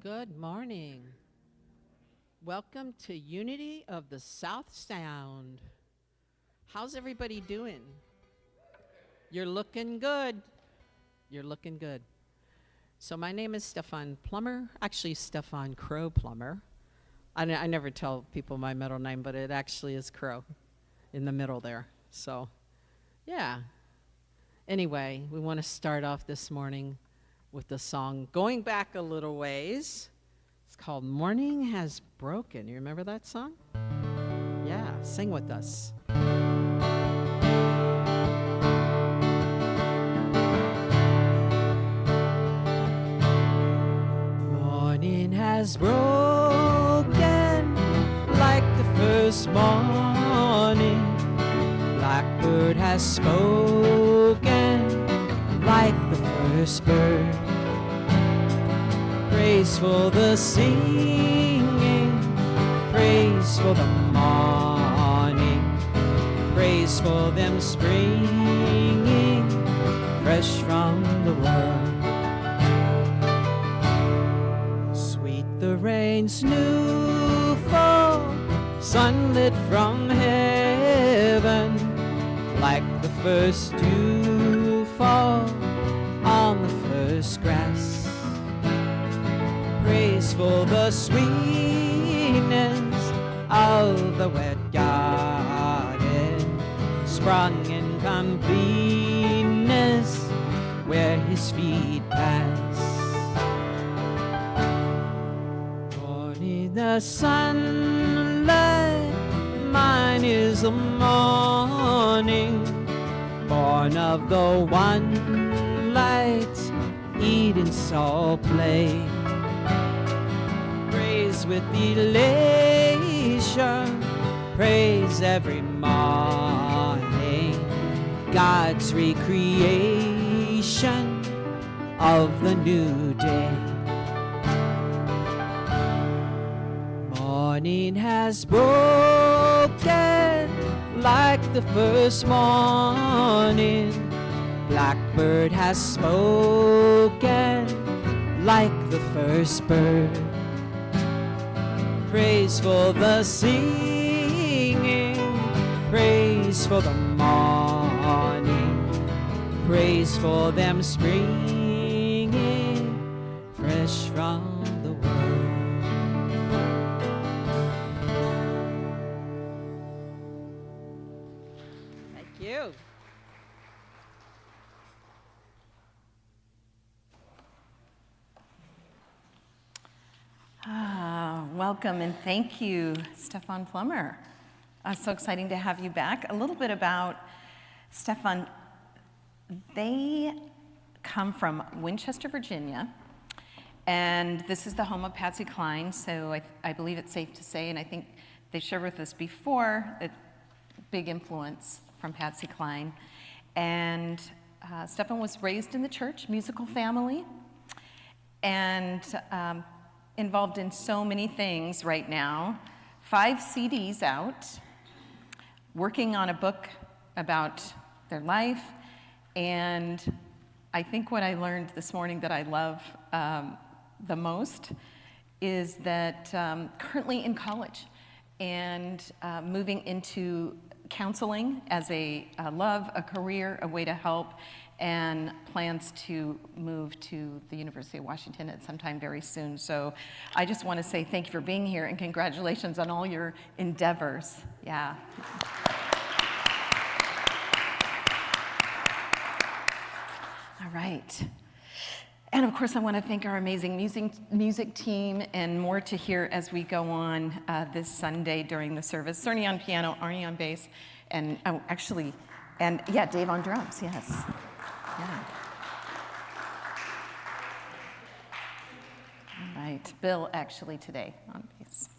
Good morning. Welcome to Unity of the South Sound. How's everybody doing? You're looking good. You're looking good. So my name is Stefan Plummer, actually Stefan Crow Plummer. I never tell people my middle name, but it actually is Crow in the middle there. So, yeah. Anyway, we want to start off this morning with the song going back a little ways. It's called Morning Has Broken. You remember that song? Yeah, sing with us. Morning has broken like the first morning. Blackbird has spoken like the first bird. Praise for the singing, praise for the morning, praise for them springing fresh from the world. Sweet the rain's new fall, sunlit from heaven, like the first dew fall on the first grass. Praise for the sweetness of the wet garden, sprung in completeness where his feet pass. Morning the sunlight, mine is the morning, born of the one light Eden saw play. Praise with elation, praise every morning, God's recreation of the new day. Morning has broken like the first morning. Blackbird has spoken like the first bird. Praise for the singing, praise for the morning, praise for them springing fresh from the world. Thank you. Welcome and thank you, Stefan Plummer. So exciting to have you back. A little bit about Stefan. They come from Winchester, Virginia, and this is the home of Patsy Cline, so I believe it's safe to say, and I think they shared with us before, a big influence from Patsy Cline. And Stefan was raised in the church, musical family, and involved in so many things right now. 5 CDs out, working on a book about their life, and I think what I learned this morning that I love the most is that currently in college and moving into counseling as a love, a career, a way to help, and plans to move to the University of Washington at some time very soon. So I just want to say thank you for being here and congratulations on all your endeavors. Yeah. All right. And of course, I want to thank our amazing music team, and more to hear as we go on this Sunday during the service. Cerny on piano, Arnie on bass, and Dave on drums, yes. Yeah. All right, Bill actually today on bass.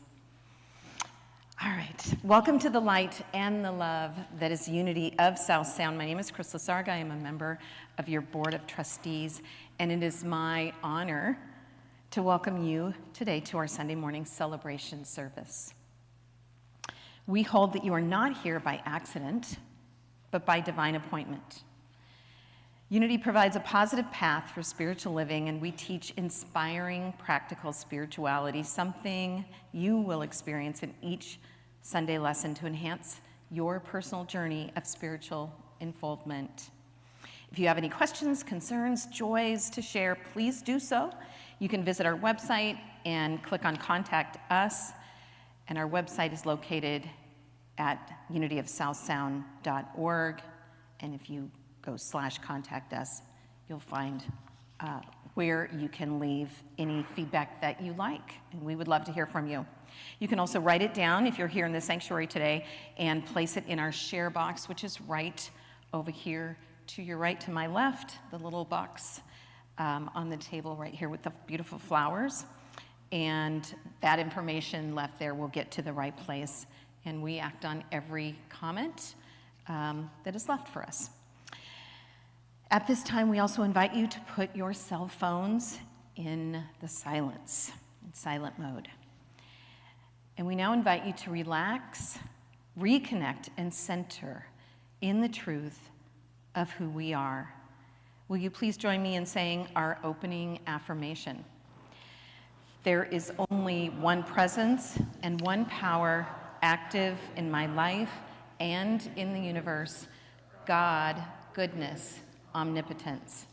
All right, welcome to the light and the love that is Unity of South Sound. My name is Chris Lasarga. I am a member of your board of trustees, and it is my honor to welcome you today to our Sunday morning celebration service. We hold that you are not here by accident, but by divine appointment. Unity provides a positive path for spiritual living, and we teach inspiring, practical spirituality, something you will experience in each Sunday lesson to enhance your personal journey of spiritual unfoldment. If you have any questions, concerns, joys to share, please do so. You can visit our website and click on Contact Us, and our website is located at unityofsouthsound.org, and if you go /contact us, you'll find where you can leave any feedback that you like, and we would love to hear from you. You can also write it down if you're here in the sanctuary today and place it in our share box, which is right over here to your right, to my left, the little box on the table right here with the beautiful flowers. And that information left there will get to the right place, and we act on every comment that is left for us. At this time, we also invite you to put your cell phones in silent mode. And we now invite you to relax, reconnect, and center in the truth of who we are. Will you please join me in saying our opening affirmation? There is only one presence and one power active in my life and in the universe: God, goodness, omnipotence.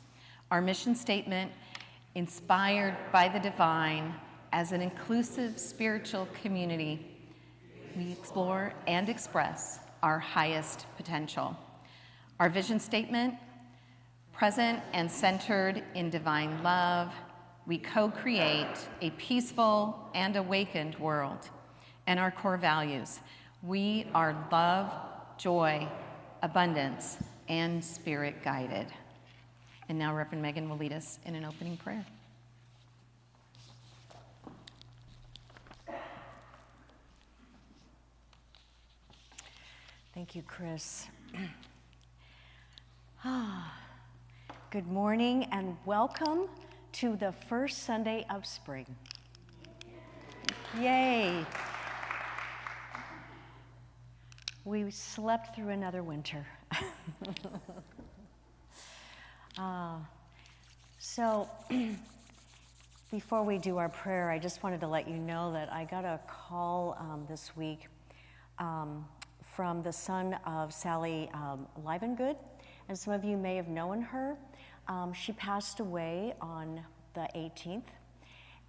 Our mission statement, inspired by the divine as an inclusive spiritual community, we explore and express our highest potential. Our vision statement, present and centered in divine love, we co-create a peaceful and awakened world. And our core values, we are love, joy, abundance, and spirit guided. And now Reverend Megan will lead us in an opening prayer. Thank you, Chris. Good morning and welcome to the first Sunday of spring. Yay! We slept through another winter. So before we do our prayer, I just wanted to let you know that I got a call this week from the son of Sally Livengood, and some of you may have known her. She passed away on the 18th,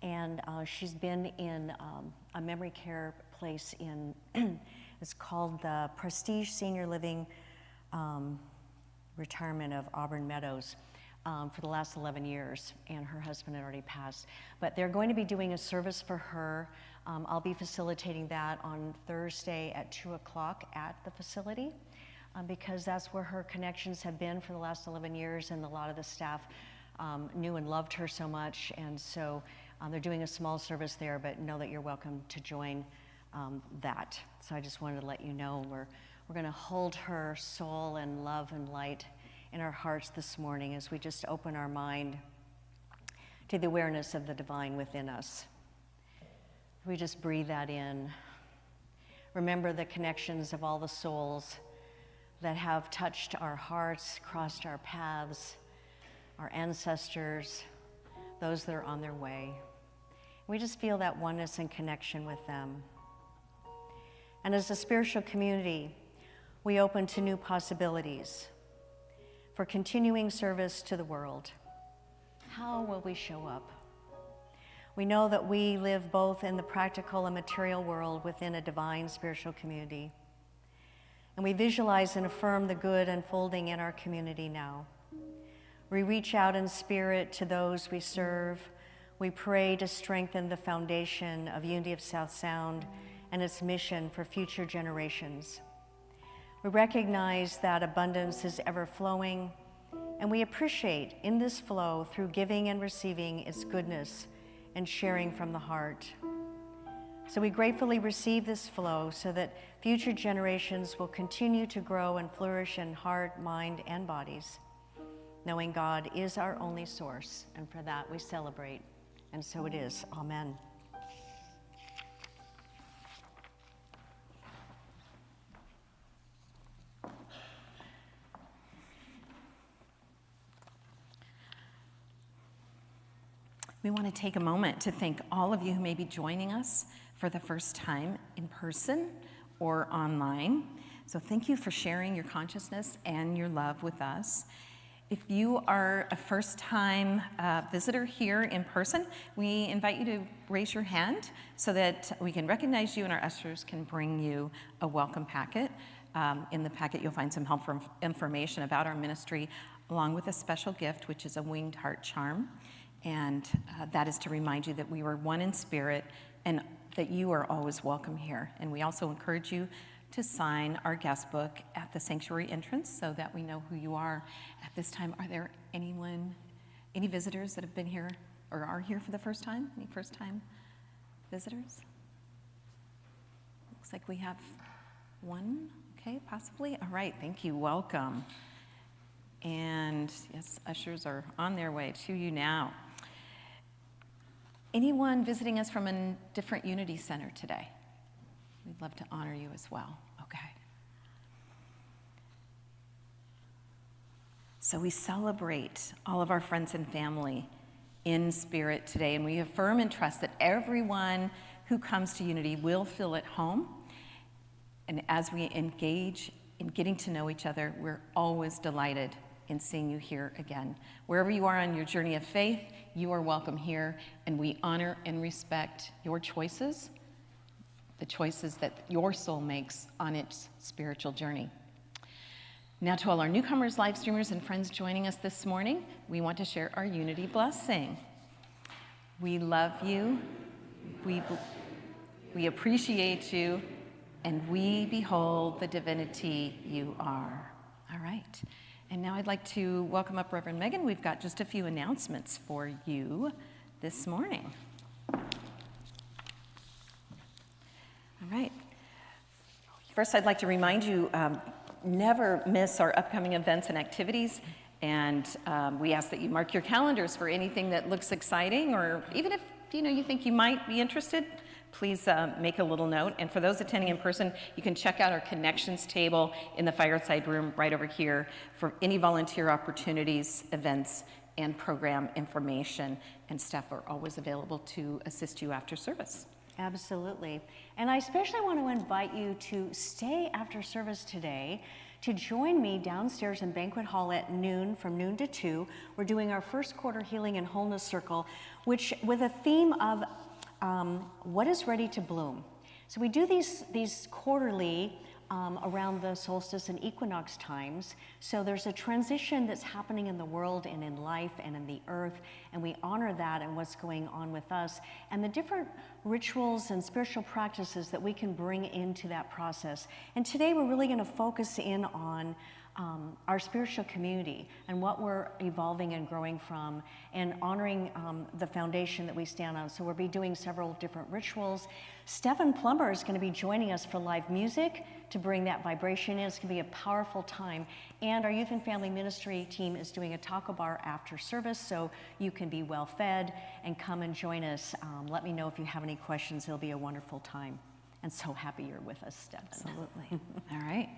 and she's been in a memory care place in, it's called the Prestige Senior Living Retirement of Auburn Meadows for the last 11 years, and her husband had already passed. But they're going to be doing a service for her. I'll be facilitating that on Thursday at 2 o'clock at the facility because that's where her connections have been for the last 11 years, and a lot of the staff knew and loved her so much, and so they're doing a small service there, but know that you're welcome to join that. So I just wanted to let you know we're going to hold her soul and love and light in our hearts this morning as we just open our mind to the awareness of the divine within us. We just breathe that in. Remember the connections of all the souls that have touched our hearts, crossed our paths, our ancestors, those that are on their way. We just feel that oneness and connection with them. And as a spiritual community, we open to new possibilities for continuing service to the world. How will we show up? We know that we live both in the practical and material world within a divine spiritual community. And we visualize and affirm the good unfolding in our community now. We reach out in spirit to those we serve. We pray to strengthen the foundation of Unity of South Sound and its mission for future generations. We recognize that abundance is ever flowing, and we appreciate in this flow through giving and receiving its goodness and sharing from the heart. So we gratefully receive this flow so that future generations will continue to grow and flourish in heart, mind, and bodies, knowing God is our only source, and for that we celebrate. And so it is. Amen. We want to take a moment to thank all of you who may be joining us for the first time in person or online. So thank you for sharing your consciousness and your love with us. If you are a first-time visitor here in person, we invite you to raise your hand so that we can recognize you and our ushers can bring you a welcome packet. In the packet, you'll find some helpful information about our ministry, along with a special gift, which is a winged heart charm. And that is to remind you that we were one in spirit and that you are always welcome here. And we also encourage you to sign our guest book at the sanctuary entrance so that we know who you are. At this time, are there any visitors that have been here or are here for the first time? Any first-time visitors? Looks like we have one, okay, possibly. All right, thank you, welcome. And yes, ushers are on their way to you now. Anyone visiting us from a different Unity Center today? We'd love to honor you as well. Okay. So we celebrate all of our friends and family in spirit today, and we affirm and trust that everyone who comes to Unity will feel at home. And as we engage in getting to know each other, we're always delighted in seeing you here again. Wherever you are on your journey of faith, you are welcome here, and we honor and respect your choices, the choices that your soul makes on its spiritual journey. Now to all our newcomers, live streamers, and friends joining us this morning, we want to share our Unity blessing. We love you, we appreciate you, and we behold the divinity you are. All right, and now I'd like to welcome up Reverend Megan. We've got just a few announcements for you this morning. All right. First, I'd like to remind you, never miss our upcoming events and activities. And we ask that you mark your calendars for anything that looks exciting, or even if you think you might be interested, please make a little note. And for those attending in person, you can check out our connections table in the fireside room right over here for any volunteer opportunities, events, and program information. And staff are always available to assist you after service. Absolutely. And I especially want to invite you to stay after service today to join me downstairs in Banquet Hall at noon, from noon to 2. We're doing our first quarter Healing and Wholeness Circle, which with a theme of what is ready to bloom. So we do these quarterly around the solstice and equinox times. So there's a transition that's happening in the world and in life and in the earth, and we honor that and what's going on with us and the different rituals and spiritual practices that we can bring into that process. And today we're really going to focus in on our spiritual community and what we're evolving and growing from, and honoring the foundation that we stand on. So we'll be doing several different rituals. Stephan Plummer is going to be joining us for live music to bring that vibration in. It's going to be a powerful time. And our youth and family ministry team is doing a taco bar after service, so you can be well fed and come and join us. Let me know if you have any questions. It'll be a wonderful time. And so happy you're with us, Stephan. Absolutely. All right.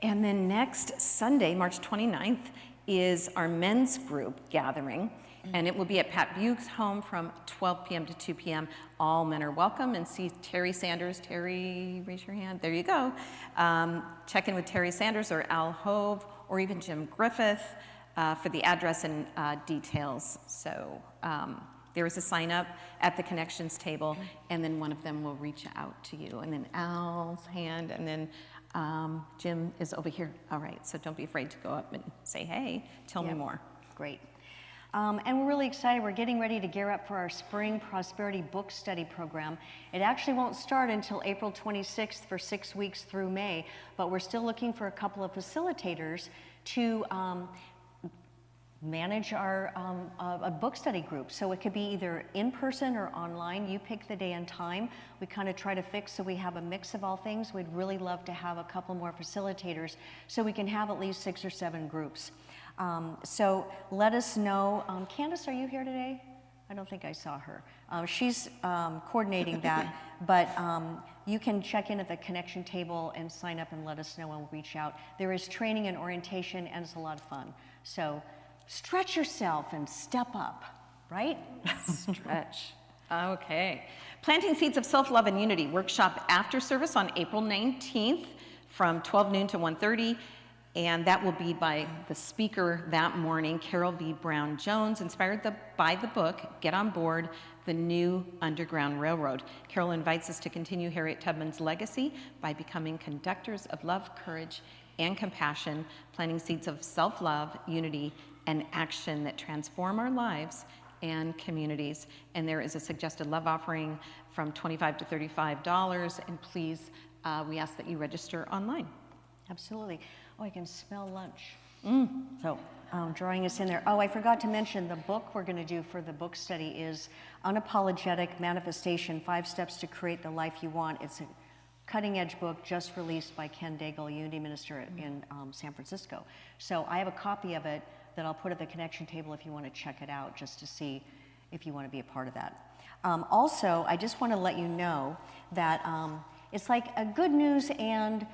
And then next Sunday, March 29th, is our men's group gathering, and it will be at Pat Buick's home from 12 p.m. to 2 p.m. All men are welcome, and see Terry Sanders. Terry, raise your hand. There you go. Check in with Terry Sanders or Al Hove or even Jim Griffith for the address and details. So there is a sign up at the connections table, and then one of them will reach out to you. And then Al's hand, and then Jim is over here. All right, so don't be afraid to go up and say, hey, tell me more. Great. And we're really excited. We're getting ready to gear up for our Spring Prosperity Book Study Program. It actually won't start until April 26th for 6 weeks through May, but we're still looking for a couple of facilitators to manage our a book study group. So it could be either in person or online. You pick the day and time. We kind of try to fix so we have a mix of all things. We'd really love to have a couple more facilitators so we can have at least 6 or 7 groups. So let us know. Candace, are you here today? I don't think I saw her. She's coordinating that, but you can check in at the connection table and sign up and let us know, and we'll reach out. There is training and orientation, and it's a lot of fun. So stretch yourself and step up. right? Stretch. Okay. Planting Seeds of Self-Love and Unity workshop after service on April 19th from 12 noon to 1:30. And that will be by the speaker that morning, Carol V. Brown Jones, inspired by the book, Get on Board, The New Underground Railroad. Carol invites us to continue Harriet Tubman's legacy by becoming conductors of love, courage, and compassion, planting seeds of self-love, unity, and action that transform our lives and communities. And there is a suggested love offering from $25 to $35. And please, we ask that you register online. Absolutely. Oh, I can smell lunch. So drawing us in there. Oh, I forgot to mention the book we're going to do for the book study is Unapologetic Manifestation, 5 Steps to Create the Life You Want. It's a cutting edge book just released by Ken Daigle, Unity Minister in San Francisco. So I have a copy of it that I'll put at the connection table if you want to check it out, just to see if you want to be a part of that. Also, I just want to let you know that it's like a good news and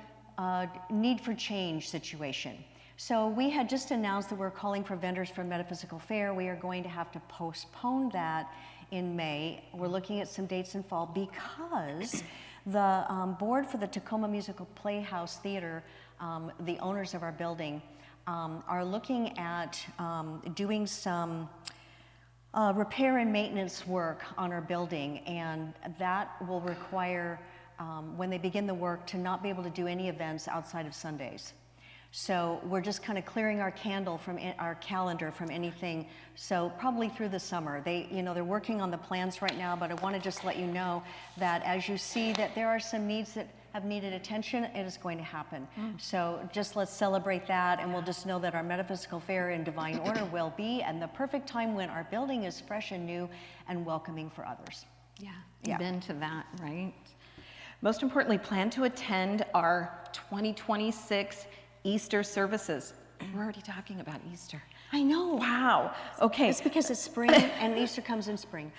need for change situation. So we had just announced that we're calling for vendors for Metaphysical Fair. We are going to have to postpone that in May. We're looking at some dates in fall because the board for the Tacoma Musical Playhouse Theater, the owners of our building, are looking at doing some repair and maintenance work on our building, and that will require when they begin the work to not be able to do any events outside of Sundays. So we're just kind of clearing our our calendar from anything. So probably through the summer. They're working on the plans right now, but I want to just let you know that as you see that there are some needs that have needed attention, it is going to happen. So just let's celebrate that, and we'll just know that our Metaphysical Fair in divine order will be, and the perfect time when our building is fresh and new and welcoming for others. Yeah. Been to that, right? Most importantly, plan to attend our 2026 Easter services. We're already talking about Easter. I know. Wow. Okay. It's because it's spring and Easter comes in spring.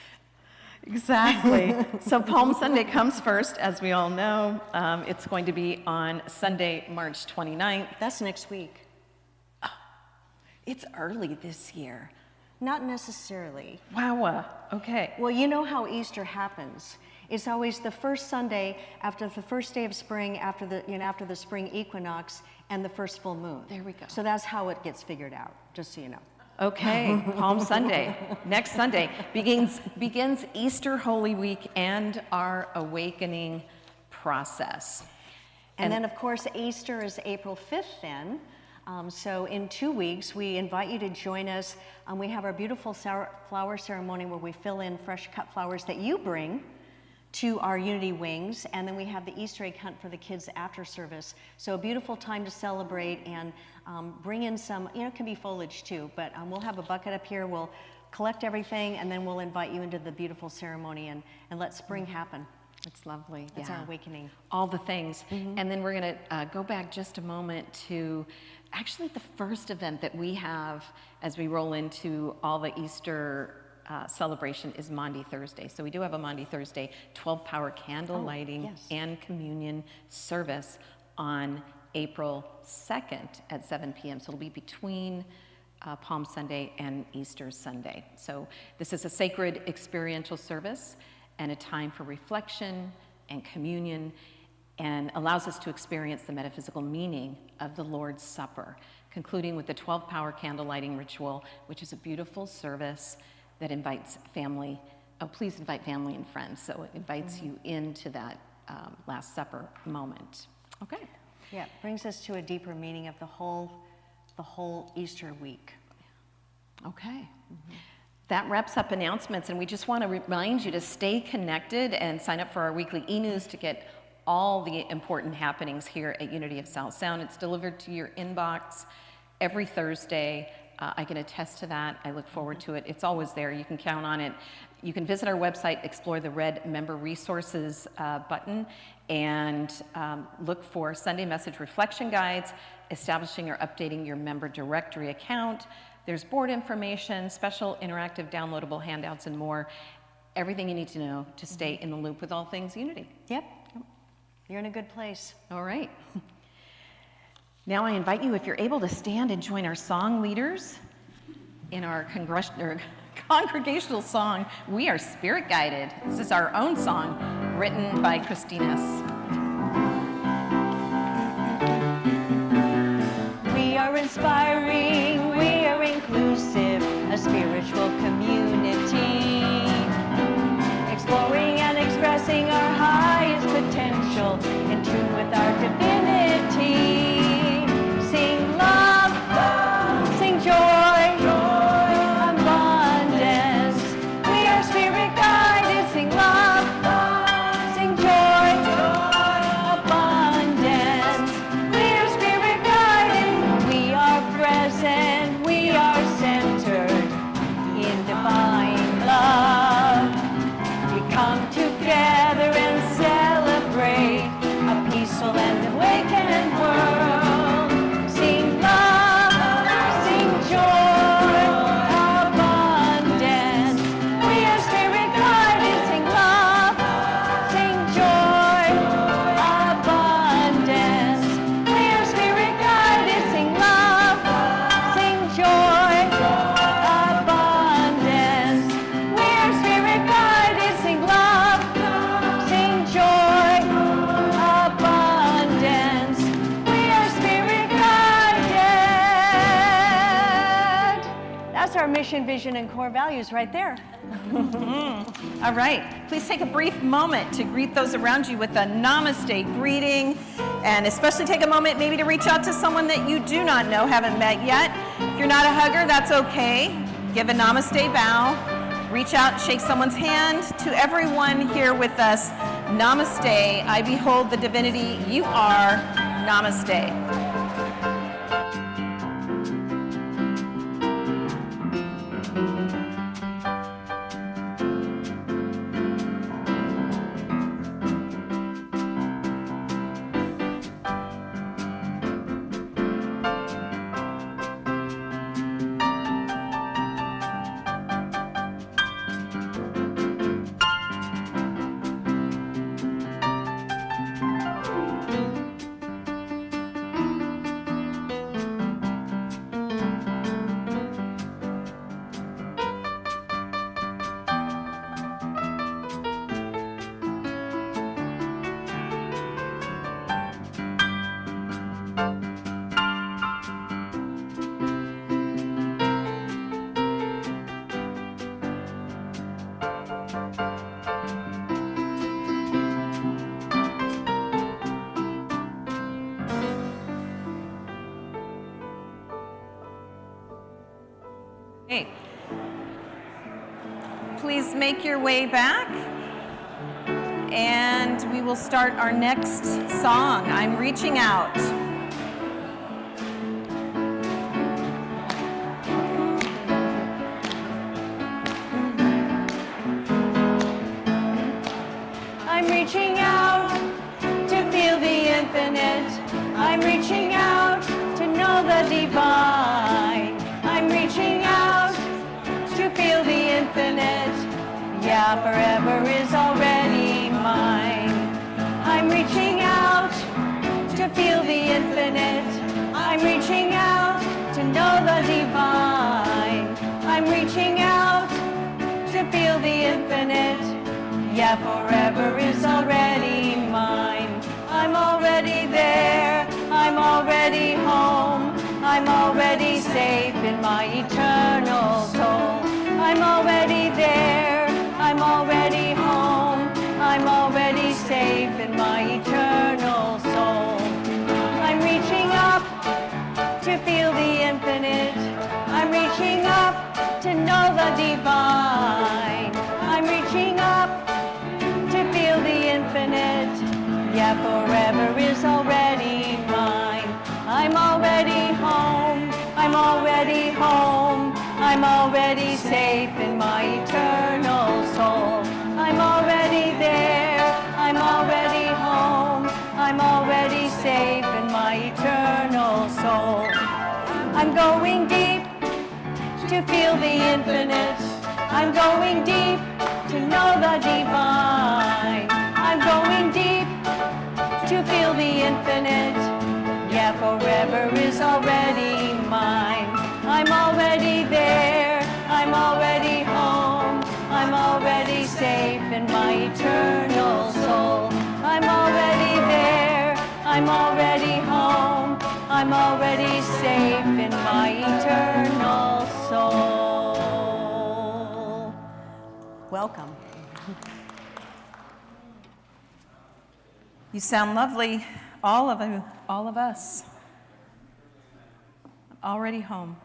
Exactly. So Palm Sunday comes first, as we all know. It's going to be on Sunday, March 29th. That's next week. Oh, it's early this year. Not necessarily. Wow. Okay. Well, you know how Easter happens. It's always the first Sunday after the first day of spring, after the spring equinox, and the first full moon. There we go. So that's how it gets figured out, just so you know. Okay, Palm Sunday, next Sunday, begins Easter Holy Week and our awakening process. And then, of course, Easter is April 5th then. So in 2 weeks, we invite you to join us. We have our beautiful flower ceremony where we fill in fresh cut flowers that you bring to our Unity Wings, and then we have the Easter egg hunt for the kids after service. So a beautiful time to celebrate and bring in some, it can be foliage too, but we'll have a bucket up here, we'll collect everything, and then we'll invite you into the beautiful ceremony and let spring happen. It's lovely. It's our awakening. All the things. And then we're going to go back just a moment to actually the first event that we have as we roll into all the Easter celebration is Maundy Thursday. So we do have a Maundy Thursday 12-hour candle lighting and communion service on April 2nd at 7 p.m. So it'll be between Palm Sunday and Easter Sunday. So this is a sacred experiential service and a time for reflection and communion, and allows us to experience the metaphysical meaning of the Lord's Supper, concluding with the 12-hour candle lighting ritual, which is a beautiful service that invites family. Oh, please invite family and friends. So it invites you into that Last Supper moment. Okay. Yeah, it brings us to a deeper meaning of the whole Easter week. Okay. That wraps up announcements, and we just want to remind you to stay connected and sign up for our weekly e-news to get all the important happenings here at Unity of South Sound. It's delivered to your inbox every Thursday. I can attest to that. I look forward to it. It's always there. You can count on it. You can visit our website, explore the red member resources button, and look for Sunday message reflection guides, establishing or updating your member directory account. There's board information, special interactive downloadable handouts, and more. Everything you need to know to stay in the loop with all things Unity. Yep. You're in a good place. All right. Now I invite you, if you're able, to stand and join our song leaders in our congregational song. We are spirit guided. This is our own song written by Christinas. We are inspiring, we are inclusive, a spiritual community. Exploring and expressing our highest potential, in tune with our divinity. Sing love, sing joy, abundance. We are spirit guided, sing love, sing joy, abundance. We are spirit guided, we are present, we are centered in divine love. We come together and celebrate a peaceful and awakened world. Sing love, sing joy, abundance. We are spirit guided, sing love, sing joy, abundance. We are spirit guided, sing love, sing joy, abundance. We are spirit guided, sing love, sing joy, abundance. We are spirit guided. That's our mission, vision, and core values right there. All right, please take a brief moment to greet those around you with a namaste greeting, and especially take a moment maybe to reach out to someone that you do not know, haven't met yet. If you're not a hugger, that's okay. Give a namaste bow. Reach out, shake someone's hand. To everyone here with us, namaste. I behold the divinity you are. Namaste. Okay. Please make your way back, and we will start our next song, I'm Reaching Out. I'm reaching out to feel the infinite. I'm reaching out to know the divine. I'm reaching out to feel the infinite. Yeah, forever is already mine. I'm reaching out to feel the infinite. I'm reaching out to know the divine. I'm reaching out to feel the infinite. Yeah, forever is already mine. I'm already there, I'm already home. I'm already safe in my eternal soul. I'm already there, I'm already home. I'm already safe in my eternal soul. I'm reaching up to feel the infinite. I'm reaching up to know the divine. I'm reaching up to feel the infinite. Yeah, forever is already mine. I'm already home. I'm already home. I'm already safe in my eternal soul. I'm already there. I'm already home. I'm already safe in my eternal soul. I'm going deep to feel the infinite. I'm going deep to know the divine. I'm going deep to feel the infinite. Yeah, forever is already mine. I'm already there. I'm already home. eternal soul. I'm already there, I'm already home, I'm already safe in my eternal soul. Welcome. You sound lovely, all of you, all of us. Already home.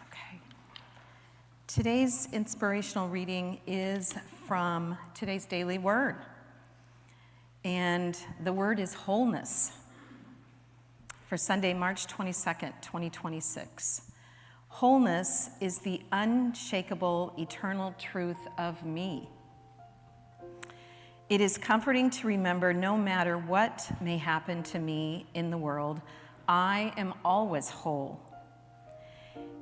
Okay. Today's inspirational reading is from today's daily word. And the word is wholeness for Sunday, March 22nd, 2026. Wholeness is the unshakable, eternal truth of me. It is comforting to remember no matter what may happen to me in the world, I am always whole.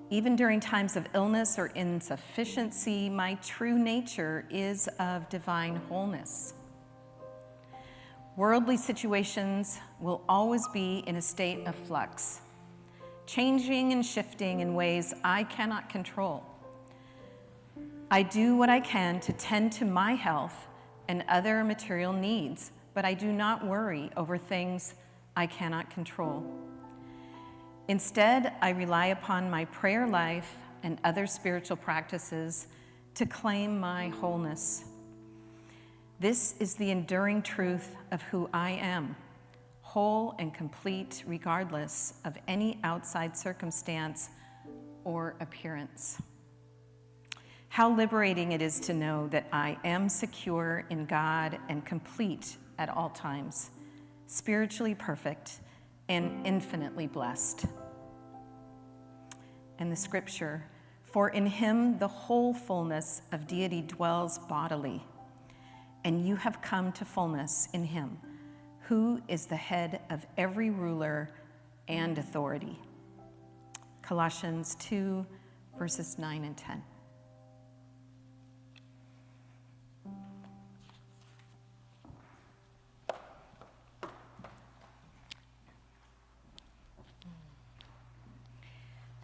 Even during times of illness or insufficiency, my true nature is of divine wholeness. Worldly situations will always be in a state of flux, changing and shifting in ways I cannot control. I do what I can to tend to my health and other material needs, but I do not worry over things I cannot control. Instead, I rely upon my prayer life and other spiritual practices to claim my wholeness. This is the enduring truth of who I am, whole and complete regardless of any outside circumstance or appearance. How liberating it is to know that I am secure in God and complete at all times, spiritually perfect and infinitely blessed. And the scripture, for in him the whole fullness of deity dwells bodily, and you have come to fullness in him, who is the head of every ruler and authority. Colossians 2, verses 9 and 10.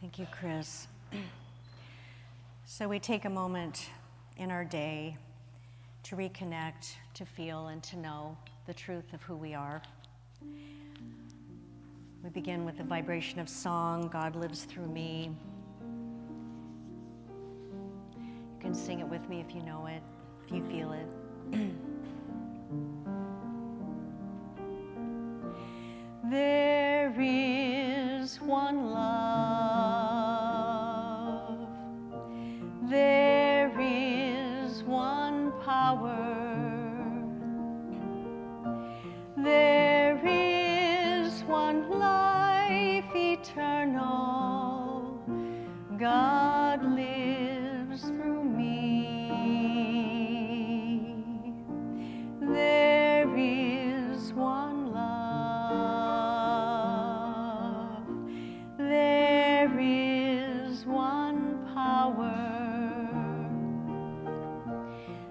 Thank you, Chris. So we take a moment in our day to reconnect, to feel, and to know the truth of who we are. We begin with the vibration of song, God lives through me. You can sing it with me if you know it, if you feel it. There is one love. There is one power. There is one life eternal. God lives through me. There is one love. There is one power.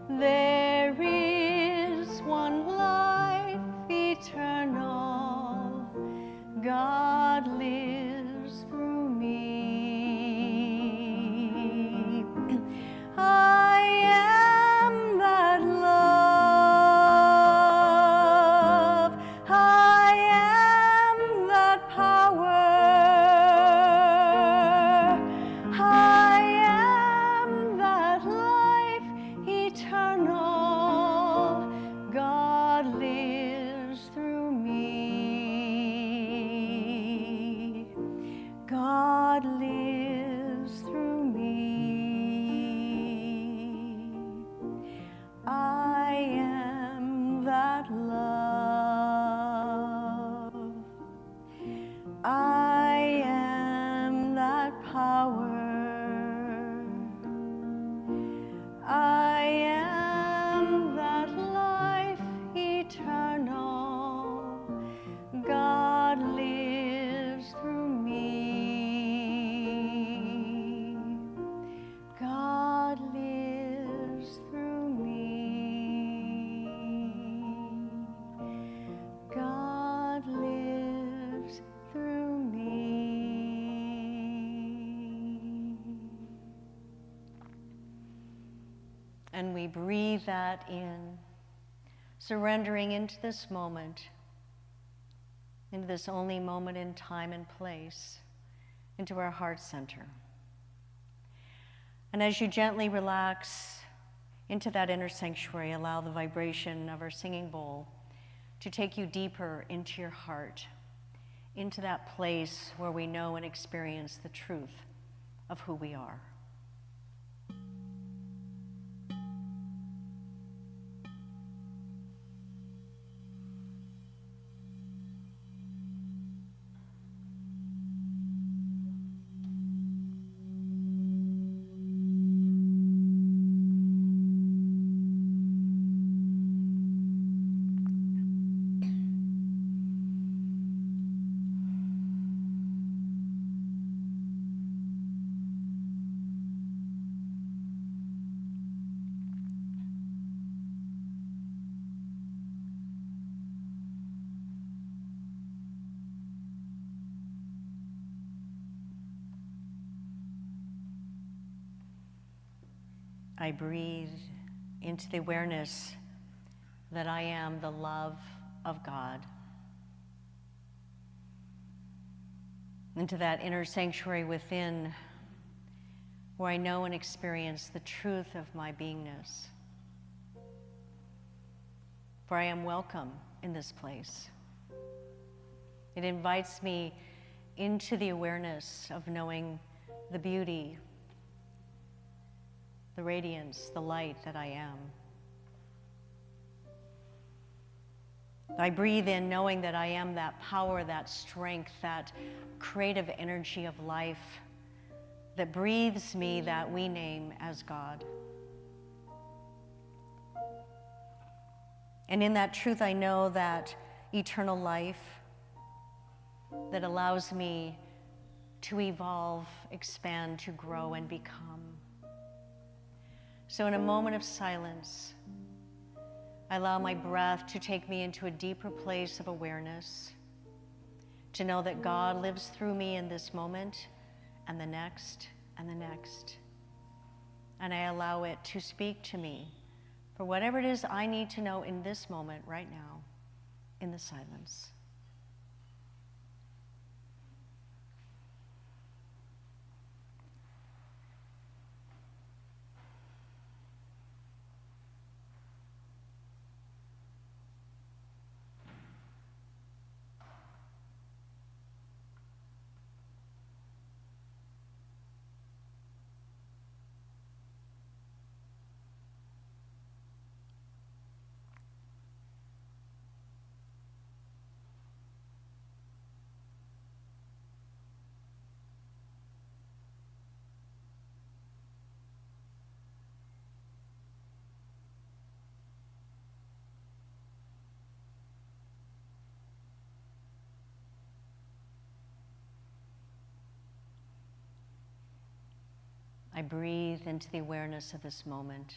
There is one life eternal. God lives through me. I am that love. I am that power. I am that life eternal. God lives through me. God lives through me. I am that love. I am that power. I am that life eternal. God lives through me. God lives through me. God lives through me. And we breathe that in, surrendering into this moment, into this only moment in time and place, into our heart center. And as you gently relax into that inner sanctuary, allow the vibration of our singing bowl to take you deeper into your heart, into that place where we know and experience the truth of who we are. I breathe into the awareness that I am the love of God. Into that inner sanctuary within, where I know and experience the truth of my beingness. For I am welcome in this place. It invites me into the awareness of knowing the beauty, the radiance, the light that I am. I breathe in knowing that I am that power, that strength, that creative energy of life that breathes me that we name as God. And in that truth, I know that eternal life that allows me to evolve, expand, to grow, and become. So in a moment of silence, I allow my breath to take me into a deeper place of awareness, to know that God lives through me in this moment and the next and the next. And I allow it to speak to me for whatever it is I need to know in this moment right now, in the silence. I breathe into the awareness of this moment.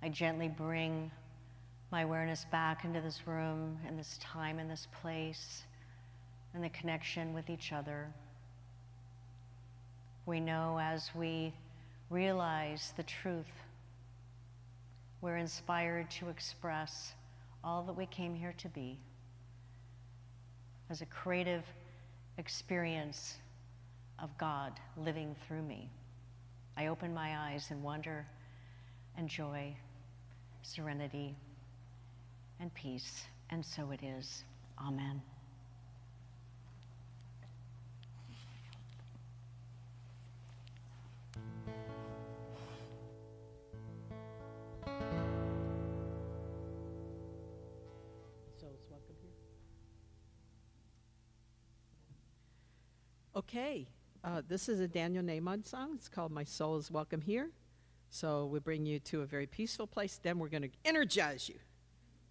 I gently bring my awareness back into this room, and this time, and this place, and the connection with each other. We know as we realize the truth, we're inspired to express all that we came here to be as a creative experience of God living through me. I open my eyes in wonder and joy, serenity and peace, and so it is. Amen. So it's welcome here. Okay, this is a Daniel Nahmod song. It's called My Soul is Welcome Here. So we bring you to a very peaceful place. Then we're going to energize you.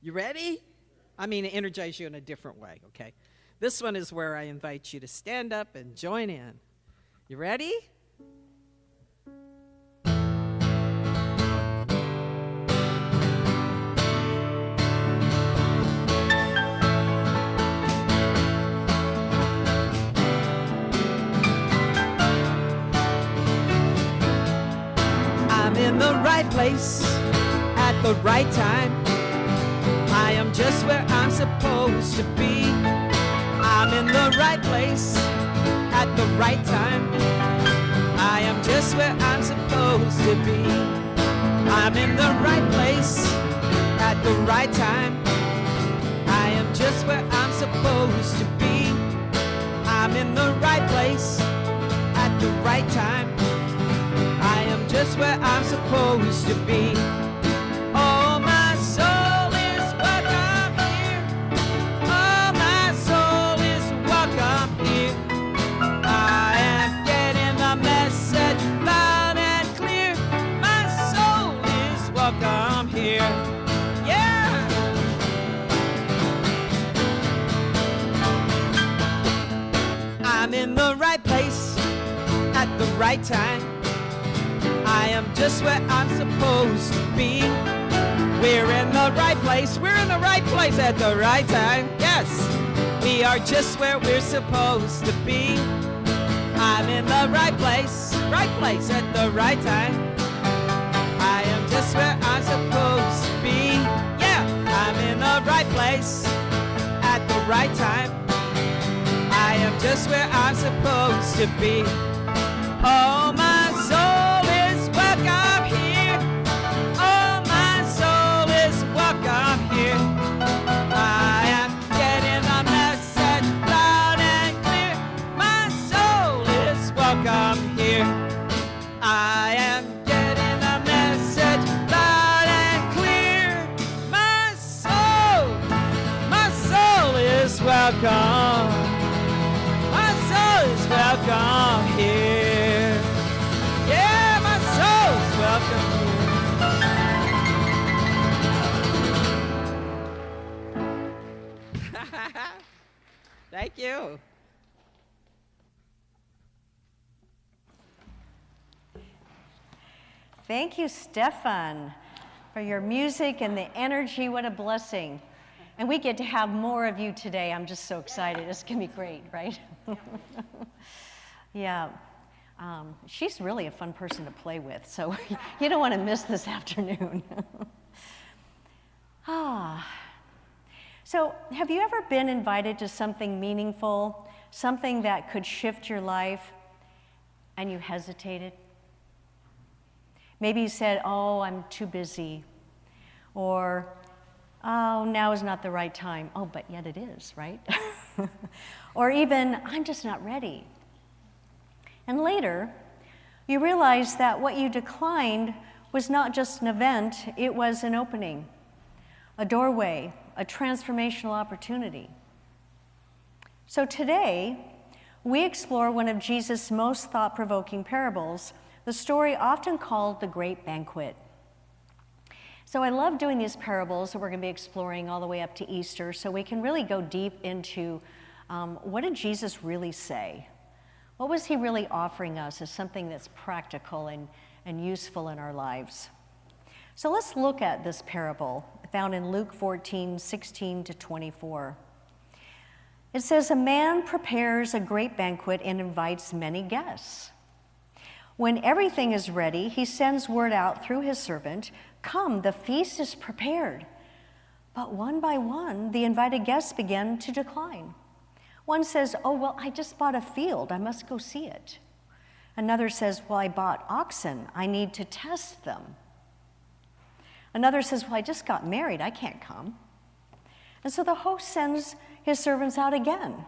You ready? I mean, energize you in a different way, okay? This one is where I invite you to stand up and join in. You ready? I'm in in the right place at the right time. I am just where I'm supposed to be. I'm in the right place at the right time. I am just where I'm supposed to be. I'm in the right place at the right time. I am just where I'm supposed to be. I'm in the right place at the right time. I am just where I'm supposed to be. Oh, my soul is welcome here. Oh, my soul is welcome here. I am getting the message loud and clear. My soul is welcome here. Yeah! I'm in the right place at the right time. I am just where I'm supposed to be. We're in the right place. We're in the right place at the right time. Yes, we are just where we're supposed to be. I'm in the right place at the right time. I am just where I'm supposed to be. Yeah, I'm in the right place at the right time. I am just where I'm supposed to be. Oh, my soul is welcome here. Oh, my soul is welcome here. I am getting the message loud and clear. My soul is welcome here. I am getting the message loud and clear. My soul is welcome. My soul is welcome here. Yeah, my soul's welcome here. Thank you. Thank you, Stefan, for your music and the energy. What a blessing. And we get to have more of you today. I'm just so excited. It's going to be great, right? Yeah. She's really a fun person to play with, so you don't want to miss this afternoon. So have you ever been invited to something meaningful, something that could shift your life, and you hesitated? Maybe you said, oh, I'm too busy, or oh, now is not the right time. Oh, but yet it is, right? Or even, I'm just not ready. And later, you realize that what you declined was not just an event, it was an opening, a doorway, a transformational opportunity. So today, we explore one of Jesus' most thought-provoking parables, the story often called the Great Banquet. So I love doing these parables that we're going to be exploring all the way up to Easter, so we can really go deep into what did Jesus really say? What was he really offering us as something that's practical and useful in our lives? So let's look at this parable found in Luke 14:16-24. It says, a man prepares a great banquet and invites many guests. When everything is ready, he sends word out through his servant, come, the feast is prepared. But one by one, the invited guests begin to decline. One says, oh, well, I just bought a field. I must go see it. Another says, well, I bought oxen. I need to test them. Another says, well, I just got married. I can't come. And so the host sends his servants out again,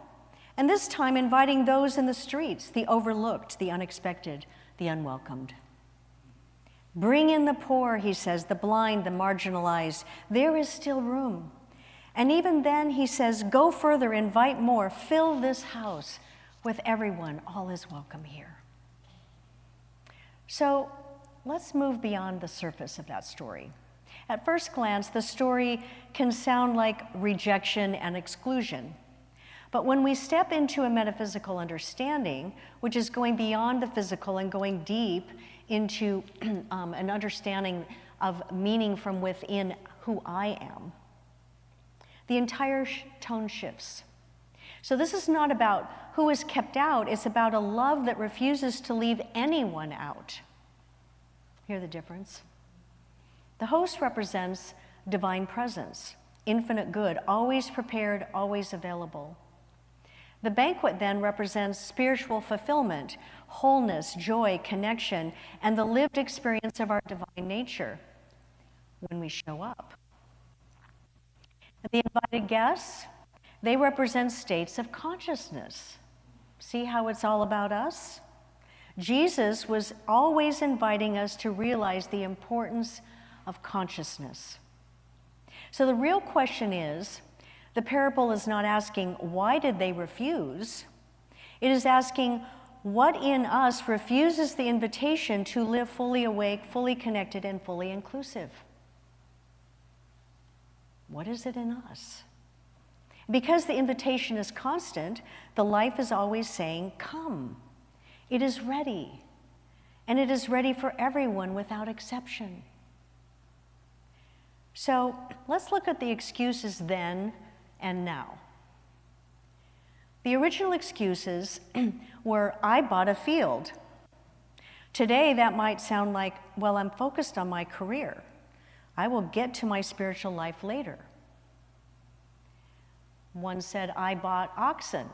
and this time inviting those in the streets, the overlooked, the unexpected, the unwelcomed. Bring in the poor, he says, the blind, the marginalized. There is still room. And even then, he says, go further, invite more, fill this house with everyone. All is welcome here. So let's move beyond the surface of that story. At first glance, the story can sound like rejection and exclusion. But when we step into a metaphysical understanding, which is going beyond the physical and going deep into an understanding of meaning from within who I am, the entire tone shifts. So this is not about who is kept out, it's about a love that refuses to leave anyone out. Hear the difference? The host represents divine presence, infinite good, always prepared, always available. The banquet then represents spiritual fulfillment, wholeness, joy, connection, and the lived experience of our divine nature when we show up. The invited guests, they represent states of consciousness. See how it's all about us? Jesus was always inviting us to realize the importance of consciousness. So the real question is, the parable is not asking, why did they refuse? It is asking, what in us refuses the invitation to live fully awake, fully connected, and fully inclusive? What is it in us? Because the invitation is constant, the life is always saying, come. It is ready, and it is ready for everyone without exception. So let's look at the excuses then and now. The original excuses were, I bought a field. Today that might sound like, well, I'm focused on my career. I will get to my spiritual life later. One said, I bought oxen.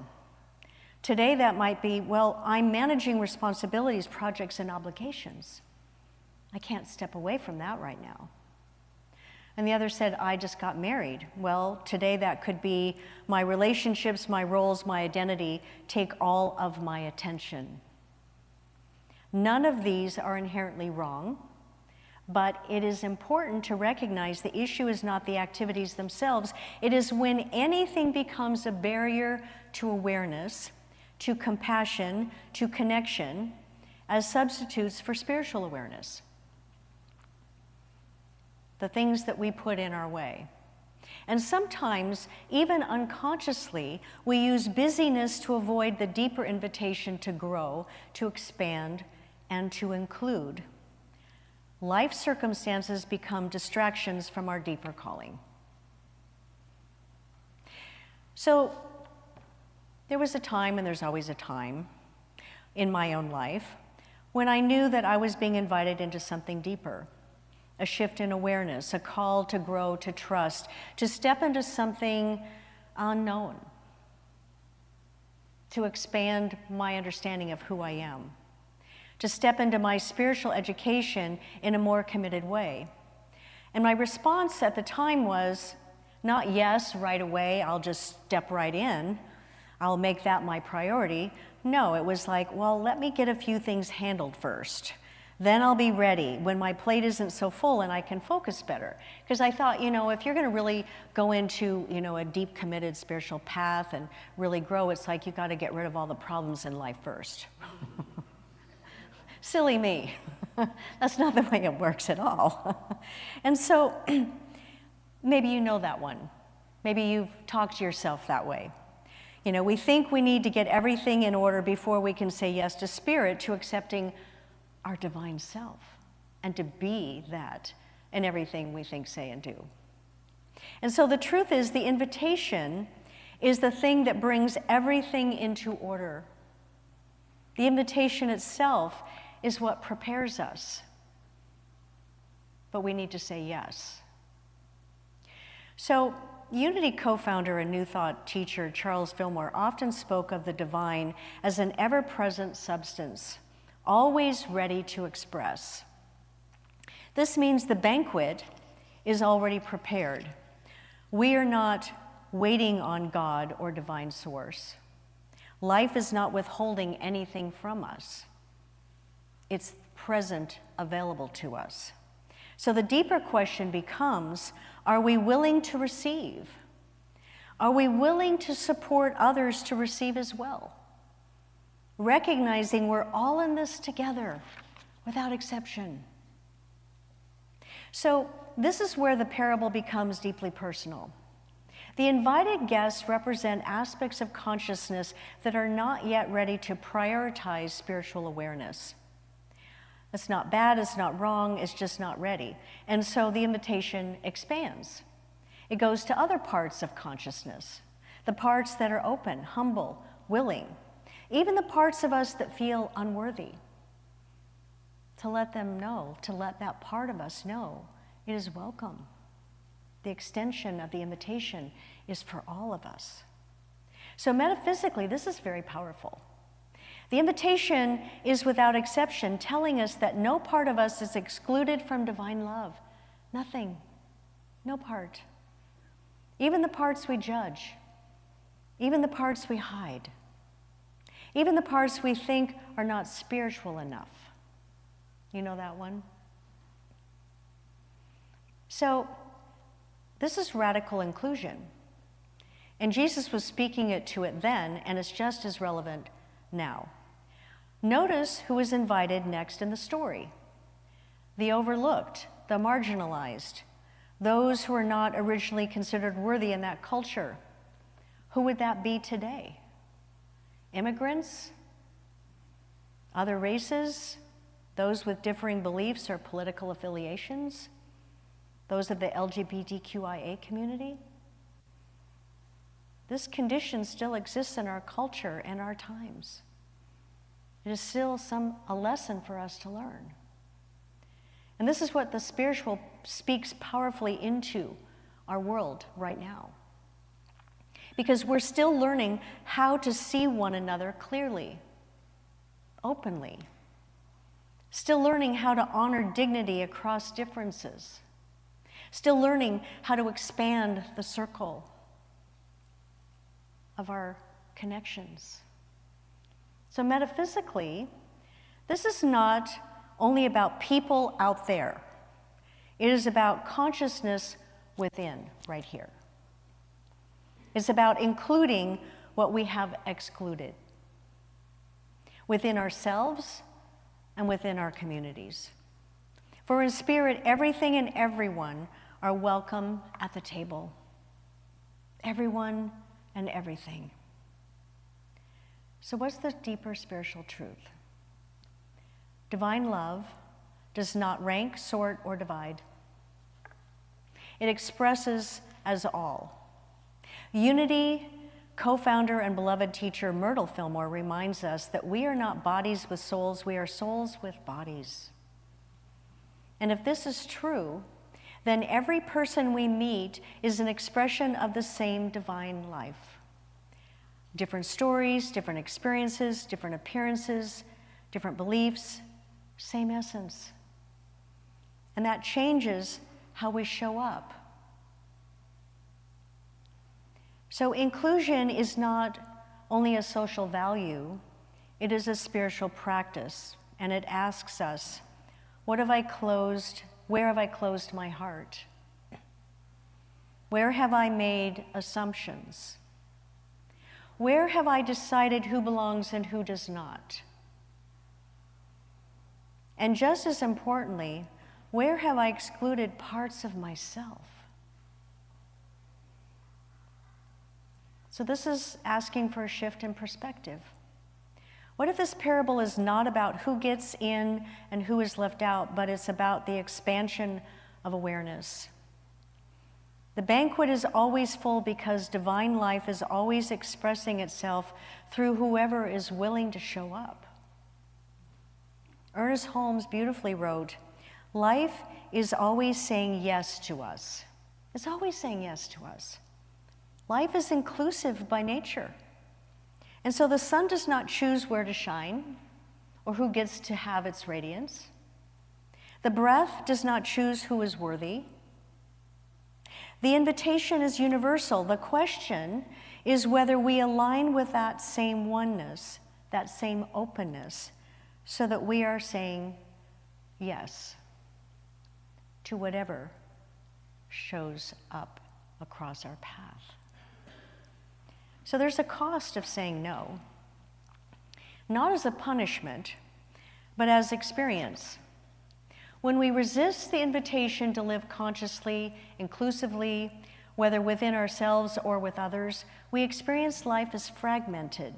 Today that might be, well, I'm managing responsibilities, projects, and obligations. I can't step away from that right now. And the other said, I just got married. Well, today that could be my relationships, my roles, my identity take all of my attention. None of these are inherently wrong, but it is important to recognize the issue is not the activities themselves. It is when anything becomes a barrier to awareness, to compassion, to connection, as substitutes for spiritual awareness. The things that we put in our way. And sometimes, even unconsciously, we use busyness to avoid the deeper invitation to grow, to expand, and to include. Life circumstances become distractions from our deeper calling. So, there was a time, and there's always a time, in my own life, when I knew that I was being invited into something deeper. A shift in awareness, a call to grow, to trust, to step into something unknown, to expand my understanding of who I am, to step into my spiritual education in a more committed way. And my response at the time was not yes, right away, I'll just step right in, I'll make that my priority. No, it was like, well, let me get a few things handled first. Then I'll be ready when my plate isn't so full and I can focus better. Because I thought, if you're going to really go into, a deep committed spiritual path and really grow, it's like you got to get rid of all the problems in life first. Silly me. That's not the way it works at all. And so maybe you know that one. Maybe you've talked to yourself that way. We think we need to get everything in order before we can say yes to spirit, to accepting our divine self, and to be that in everything we think, say, and do. And so the truth is, the invitation is the thing that brings everything into order. The invitation itself is what prepares us. But we need to say yes. So, Unity co-founder and New Thought teacher Charles Fillmore often spoke of the divine as an ever-present substance, always ready to express. This means the banquet is already prepared. We are not waiting on God or divine source. Life is not withholding anything from us. It's present, available to us. So the deeper question becomes, are we willing to receive? Are we willing to support others to receive as well? Recognizing we're all in this together, without exception. So this is where the parable becomes deeply personal. The invited guests represent aspects of consciousness that are not yet ready to prioritize spiritual awareness. It's not bad, it's not wrong, it's just not ready. And so the invitation expands. It goes to other parts of consciousness, the parts that are open, humble, willing, even the parts of us that feel unworthy. to let them know, to let that part of us know it is welcome. The extension of the invitation is for all of us. So metaphysically, this is very powerful. The invitation is without exception telling us that no part of us is excluded from divine love. Nothing. No part. Even the parts we judge. Even the parts we hide. Even the parts we think are not spiritual enough. You know that one? So, this is radical inclusion. And Jesus was speaking it to it then, and it's just as relevant now. Notice who is invited next in the story. The overlooked, the marginalized, those who are not originally considered worthy in that culture. Who would that be today? Immigrants? Other races? Those with differing beliefs or political affiliations? Those of the LGBTQIA community? This condition still exists in our culture and our times. It is still a lesson for us to learn. And this is what the spiritual speaks powerfully into our world right now. Because we're still learning how to see one another clearly, openly. Still learning how to honor dignity across differences. Still learning how to expand the circle of our connections. So metaphysically, this is not only about people out there. It is about consciousness within, right here. It's about including what we have excluded within ourselves and within our communities. For in spirit, everything and everyone are welcome at the table. Everyone and everything. So what's the deeper spiritual truth? Divine love does not rank, sort, or divide. It expresses as all. Unity co-founder and beloved teacher Myrtle Fillmore reminds us that we are not bodies with souls, we are souls with bodies. And if this is true, then every person we meet is an expression of the same divine life. Different stories, different experiences, different appearances, different beliefs, same essence. And that changes how we show up. So inclusion is not only a social value, it is a spiritual practice, and it asks us, where have I closed my heart? Where have I made assumptions? Where have I decided who belongs and who does not? And just as importantly, where have I excluded parts of myself? So this is asking for a shift in perspective. What if this parable is not about who gets in and who is left out, but it's about the expansion of awareness? The banquet is always full because divine life is always expressing itself through whoever is willing to show up. Ernest Holmes beautifully wrote, life is always saying yes to us. It's always saying yes to us. Life is inclusive by nature. And so the sun does not choose where to shine or who gets to have its radiance. The breath does not choose who is worthy. The invitation is universal. The question is whether we align with that same oneness, that same openness, so that we are saying yes to whatever shows up across our path. So there's a cost of saying no, not as a punishment, but as experience. When we resist the invitation to live consciously, inclusively, whether within ourselves or with others, we experience life as fragmented,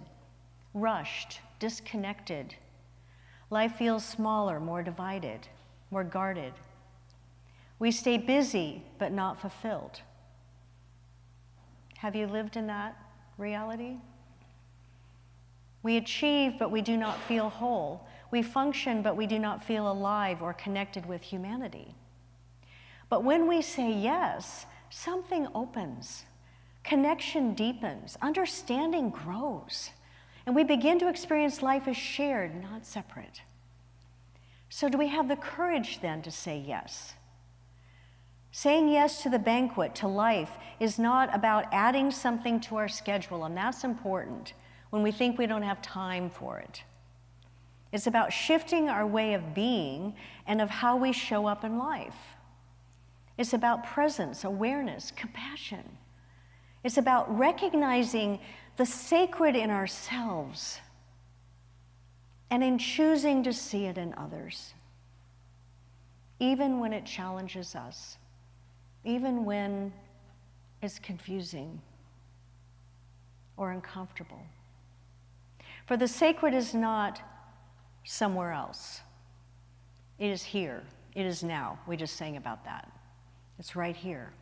rushed, disconnected. Life feels smaller, more divided, more guarded. We stay busy, but not fulfilled. Have you lived in that reality? We achieve, but we do not feel whole. We function, but we do not feel alive or connected with humanity. But when we say yes, something opens, connection deepens, understanding grows, and we begin to experience life as shared, not separate. So do we have the courage then to say yes? Saying yes to the banquet, to life, is not about adding something to our schedule, and that's important when we think we don't have time for it. It's about shifting our way of being and of how we show up in life. It's about presence, awareness, compassion. It's about recognizing the sacred in ourselves and in choosing to see it in others, even when it challenges us, even when it's confusing or uncomfortable. For the sacred is not somewhere else. It is here. It is now. We just sang about that. It's right here,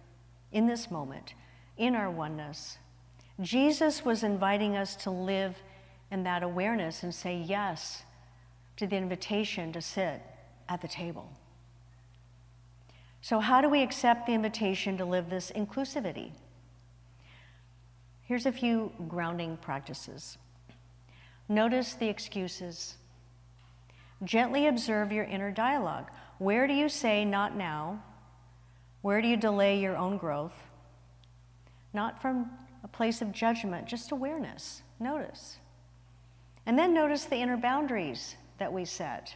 in this moment, in our oneness. Jesus was inviting us to live in that awareness and say yes to the invitation to sit at the table. So how do we accept the invitation to live this inclusivity? Here's a few grounding practices. Notice the excuses. Gently observe your inner dialogue. Where do you say, not now? Where do you delay your own growth? Not from a place of judgment, just awareness. Notice. And then notice the inner boundaries that we set.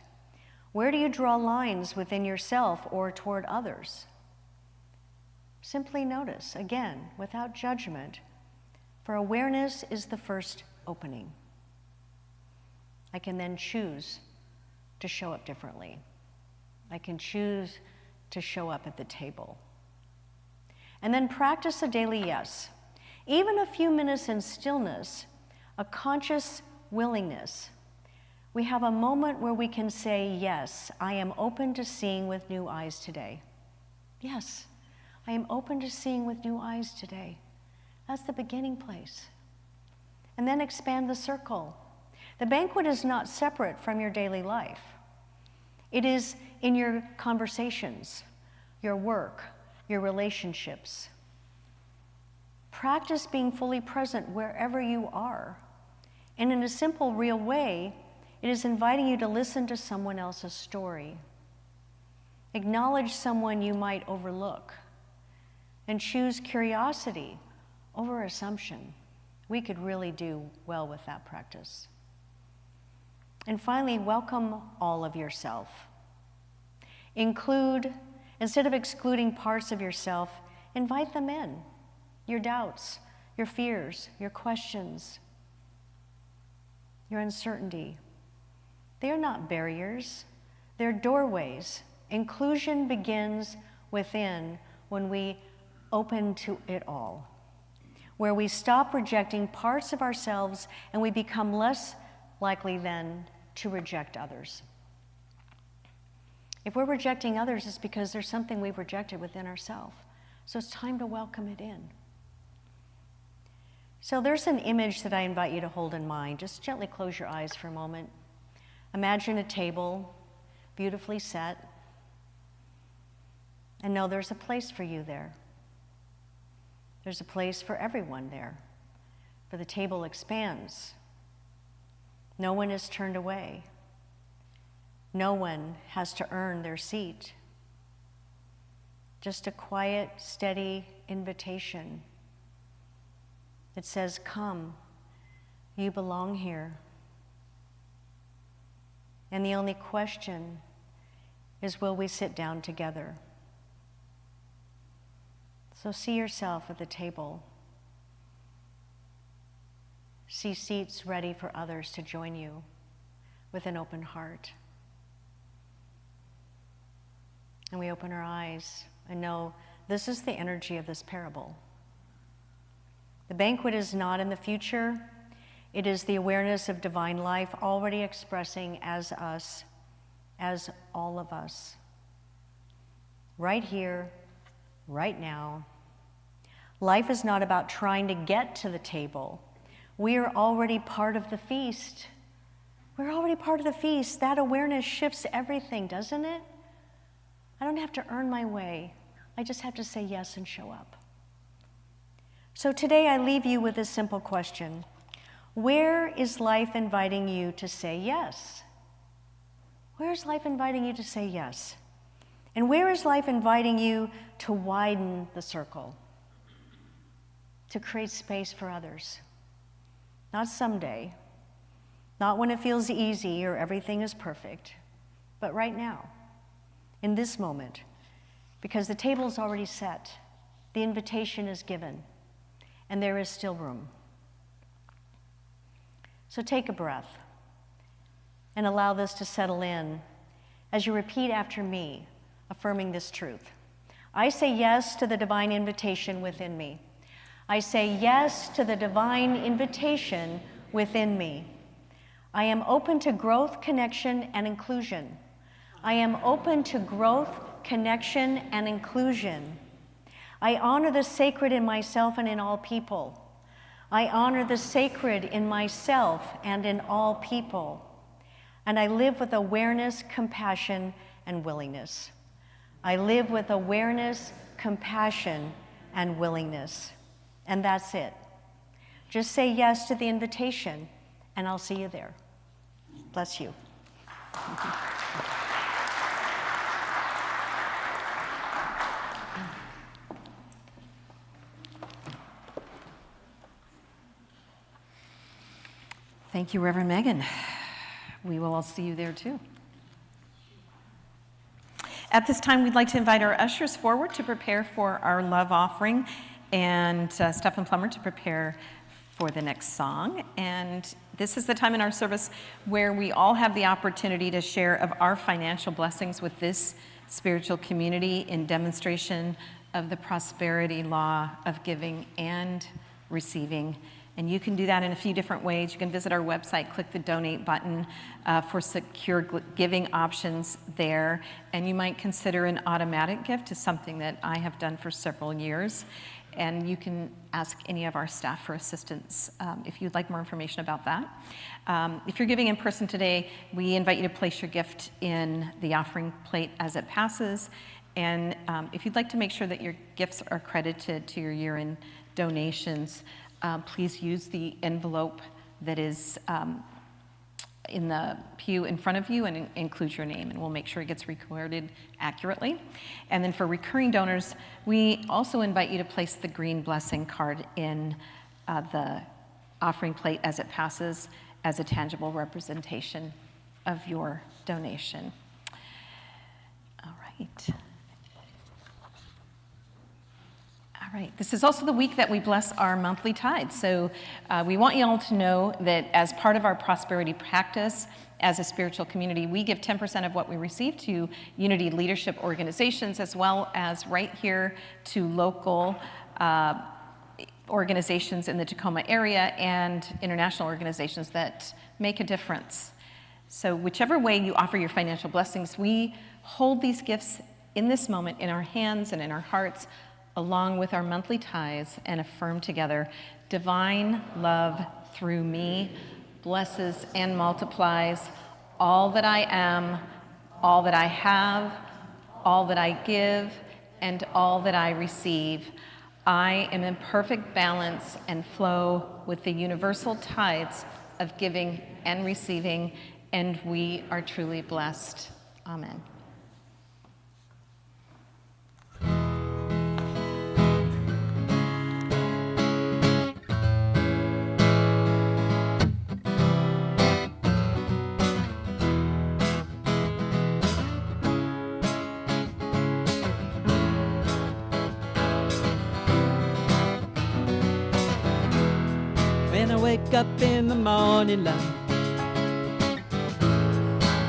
Where do you draw lines within yourself or toward others? Simply notice, again, without judgment, for awareness is the first opening. I can then choose to show up differently. I can choose to show up at the table. And then practice a daily yes. Even a few minutes in stillness, a conscious willingness. We have a moment where we can say, yes, I am open to seeing with new eyes today. Yes, I am open to seeing with new eyes today. That's the beginning place. And then expand the circle. The banquet is not separate from your daily life. It is in your conversations, your work, your relationships. Practice being fully present wherever you are. And in a simple, real way, it is inviting you to listen to someone else's story. Acknowledge someone you might overlook. And choose curiosity over assumption. We could really do well with that practice. And finally, welcome all of yourself. Include, instead of excluding parts of yourself, invite them in. Your doubts, your fears, your questions, your uncertainty. They are not barriers, they're doorways. Inclusion begins within when we open to it all, where we stop rejecting parts of ourselves and we become less likely then to reject others. If we're rejecting others, it's because there's something we've rejected within ourselves. So it's time to welcome it in. So there's an image that I invite you to hold in mind. Just gently close your eyes for a moment. Imagine a table, beautifully set, and know there's a place for you there. There's a place for everyone there, for the table expands. No one is turned away. No one has to earn their seat. Just a quiet, steady invitation. It says, come, you belong here. And the only question is, will we sit down together? So see yourself at the table. See seats ready for others to join you with an open heart. And we open our eyes and know this is the energy of this parable. The banquet is not in the future. It is the awareness of divine life already expressing as us, as all of us. Right here, right now. Life is not about trying to get to the table. We are already part of the feast. We're already part of the feast. That awareness shifts everything, doesn't it? I don't have to earn my way. I just have to say yes and show up. So today I leave you with a simple question. Where is life inviting you to say yes? Where is life inviting you to say yes? And where is life inviting you to widen the circle? To create space for others? Not someday, not when it feels easy or everything is perfect, but right now, in this moment, because the table is already set, the invitation is given, and there is still room. So take a breath and allow this to settle in as you repeat after me, affirming this truth. I say yes to the divine invitation within me. I say yes to the divine invitation within me. I am open to growth, connection, and inclusion. I am open to growth, connection, and inclusion. I honor the sacred in myself and in all people. I honor the sacred in myself and in all people. And I live with awareness, compassion, and willingness. I live with awareness, compassion, and willingness. And that's it. Just say yes to the invitation, and I'll see you there. Bless you. Thank you, Reverend Megan. We will all see you there too. At this time, we'd like to invite our ushers forward to prepare for our love offering, and Stefan Plummer to prepare for the next song. And this is the time in our service where we all have the opportunity to share of our financial blessings with this spiritual community in demonstration of the prosperity law of giving and receiving. And you can do that in a few different ways. You can visit our website, click the donate button for secure giving options there. And you might consider an automatic gift to something that I have done for several years. And you can ask any of our staff for assistance if you'd like more information about that. If you're giving in person today, we invite you to place your gift in the offering plate as it passes. And if you'd like to make sure that your gifts are credited to your year-end donations, please use the envelope that is in the pew in front of you and include your name, and we'll make sure it gets recorded accurately. And then for recurring donors, we also invite you to place the green blessing card in the offering plate as it passes as a tangible representation of your donation. All right. All right, this is also the week that we bless our monthly tithe. So we want you all to know that as part of our prosperity practice as a spiritual community, we give 10% of what we receive to Unity leadership organizations, as well as right here to local organizations in the Tacoma area and international organizations that make a difference. So whichever way you offer your financial blessings, we hold these gifts in this moment in our hands and in our hearts, along with our monthly tithes, and affirm together, divine love through me blesses and multiplies all that I am, all that I have, all that I give, and all that I receive. I am in perfect balance and flow with the universal tides of giving and receiving, and we are truly blessed. Amen. When I wake up in the morning, love,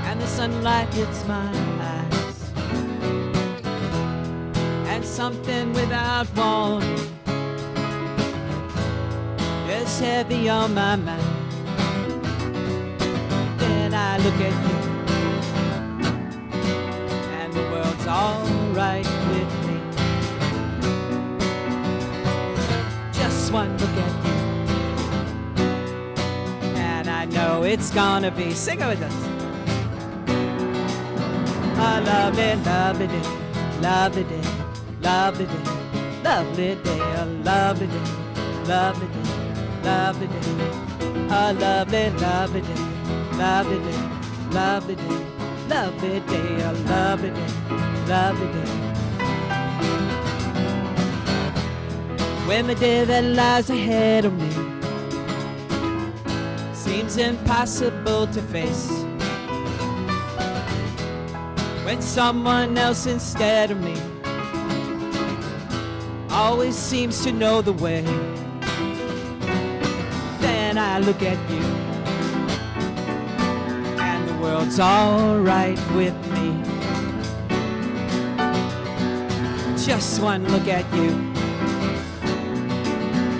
and the sunlight hits my eyes, and something without warning is heavy on my mind. Then I look at you, and the world's all right with me. Just one look at you, I know it's gonna be. Sing it with us. A lovely, lovely day, lovely day, lovely day, lovely day, a lovely day, lovely day, lovely day, a lovely, lovely day, lovely day, lovely day, lovely day, a lovely day, lovely day. When the day that lies ahead of me seems impossible to face, when someone else instead of me always seems to know the way, then I look at you and the world's all right with me. Just one look at you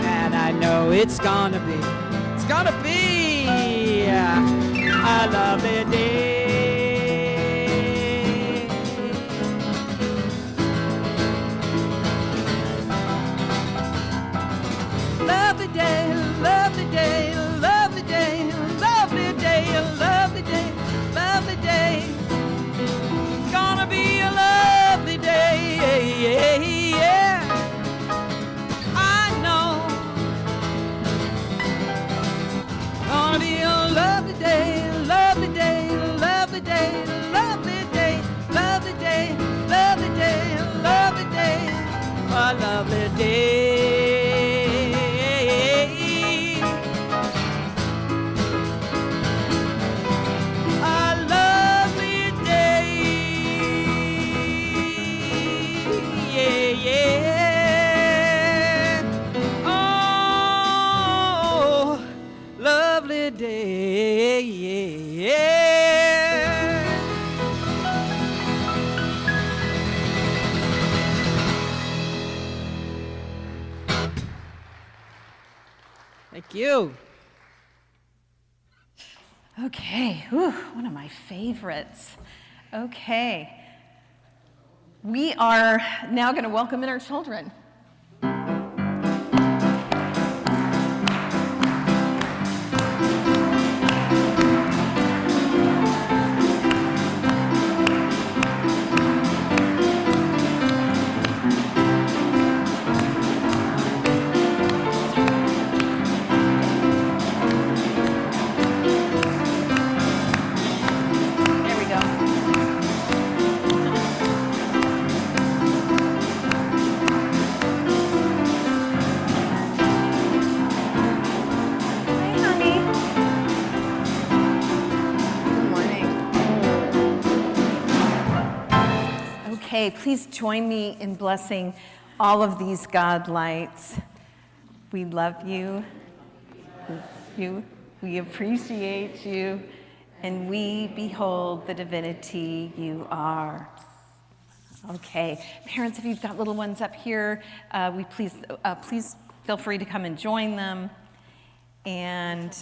and I know it's gonna be a lovely day. Lovely day, lovely day, lovely day, lovely day, lovely day, lovely day. Gonna be a lovely day, yeah. I know. Gonna be a lovely day, lovely day, lovely day, lovely day, lovely day, lovely day, lovely day, a lovely day. Thank you. Okay, whew, one of my favorites. Okay, we are now going to welcome in our children. Okay, please join me in blessing all of these God lights. We love you, we appreciate you, and we behold the divinity you are. Okay, parents, if you've got little ones up here, please feel free to come and join them. And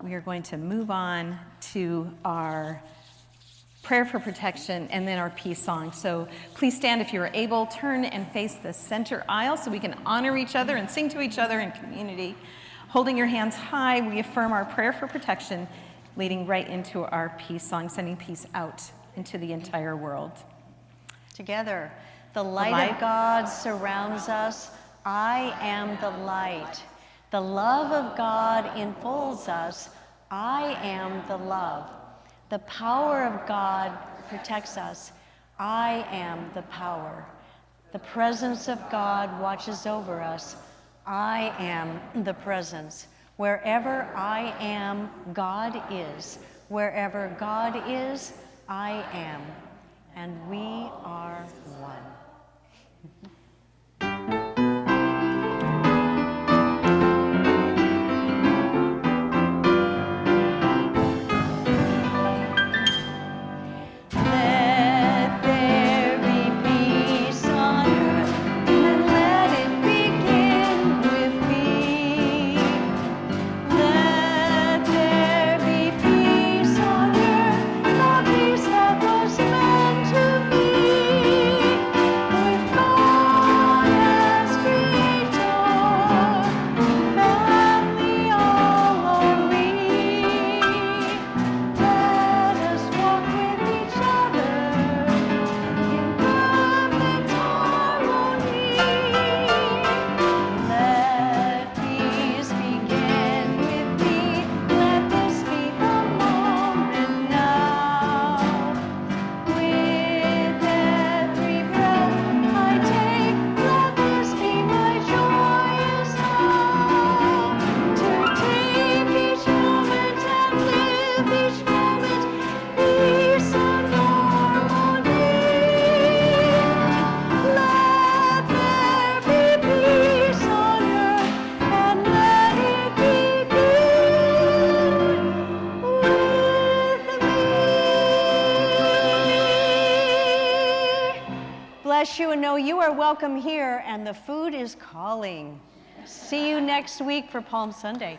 we are going to move on to our prayer for protection and then our peace song. So please stand if you're able, turn and face the center aisle so we can honor each other and sing to each other in community. Holding your hands high, we affirm our prayer for protection, leading right into our peace song, sending peace out into the entire world. Together, the light of God surrounds us. I am the light. The love of God enfolds us. I am the love. The power of God protects us. I am the power. The presence of God watches over us. I am the presence. Wherever I am, God is. Wherever God is, I am. And we are one. To me. bless you, and know you are welcome here, and the food is calling. See you next week for Palm Sunday.